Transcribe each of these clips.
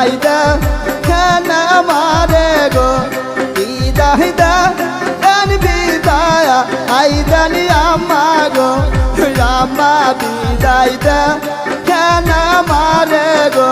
বিদায় দে কেন আমারে গো বিদায় দে কেন বিদায় আইদানি আম্মা গো আম্মা বিদায় দে কেন আমারে গো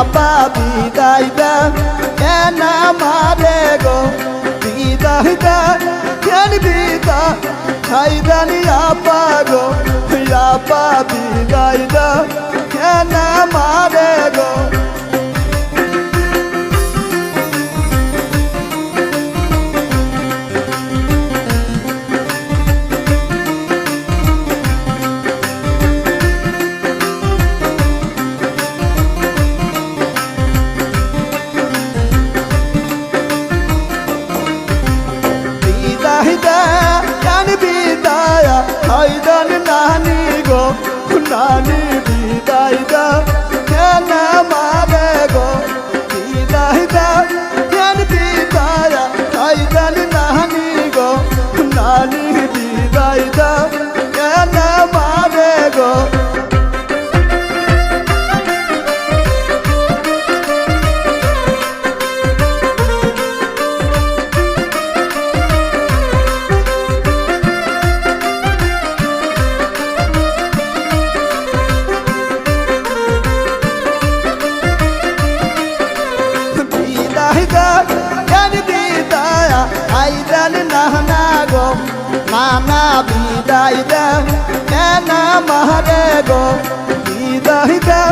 আপা বিদায় দে কেন আমারে গো বিদায় দে কেন বিদায় আইদানি আপা গো আপা বিদায় দে কেন আমারে গো নানি বিদায় দে কেন আমারে গো বিদায় দে কেন বিদায় আইদানি নানি গো নানি বিদায় দে কেন আমারে গো নানা বিদায় দে কেন আমারে গো বিদায় দে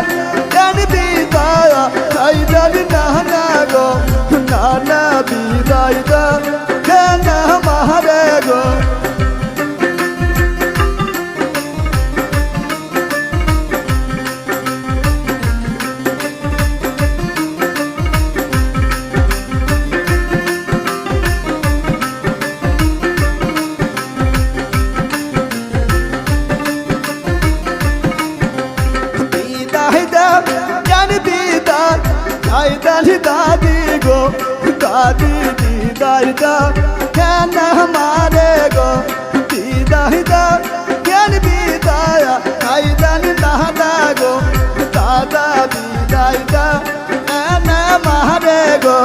কেন বিদায় আইদানি নানা গো নানা বিদায় দে কেন আমারে গো আইদানি দাদি গো দাদি বিদায় দে কেন আমারে গো বিদায় দে কেন বিদায় আইদানি দাদা গো দাদা বিদায় দে কেন আমারে গো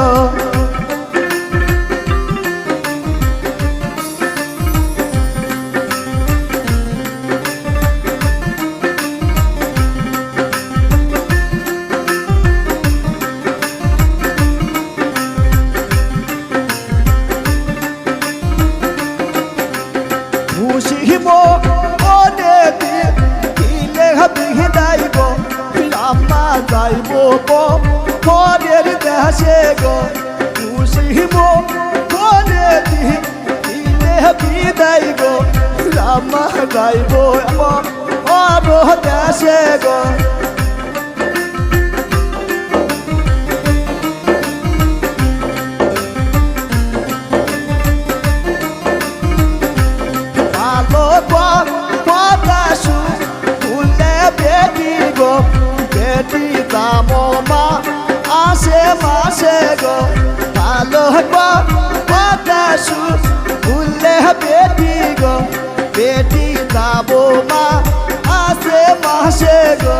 যাইব পরের দেশে গো খুশিব করে দিলে বিদায় গো রামা যাইব অর দেশে গো ভালো পদাসু ভুলে বেটি গো বেটি যাবো মা আসে মাসে গো ভালো পদাসু ভুলে বেটি গো বেটি যাবো মা আসে মাসে গো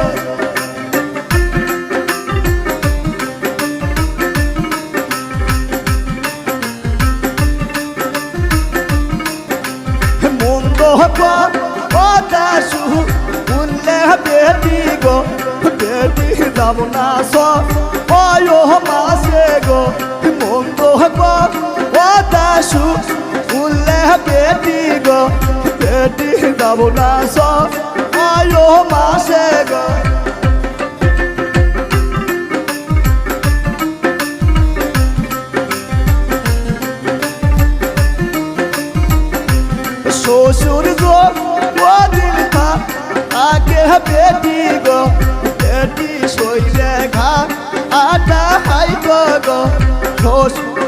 মন্দ পদাসু ভুলে বেটি গো বেটি যাব না সয় মাসে গো মন্দ পদাসু ভুলে বেটি গো বেটি যাব না সয় মাসে গো শ্বশুর গো দিল আগে বেটি গো বেটি শৈলে ঘা আটা হাই গো শ্বশুর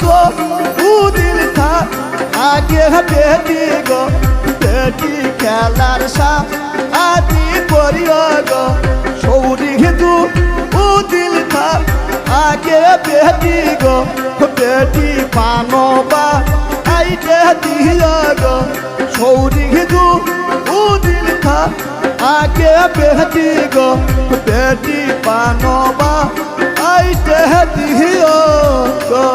गो ऊ दिल था आगे बेटी गो बेटी खेलार आदि करियो गो सौरी तू ऊ दिल था आगे बेटी गो बेटी पानोबा आइटे दियो गो सौरी तू ऊ दिल था आगे बेटी गो बेटी पानोबा आइटे दियो गो।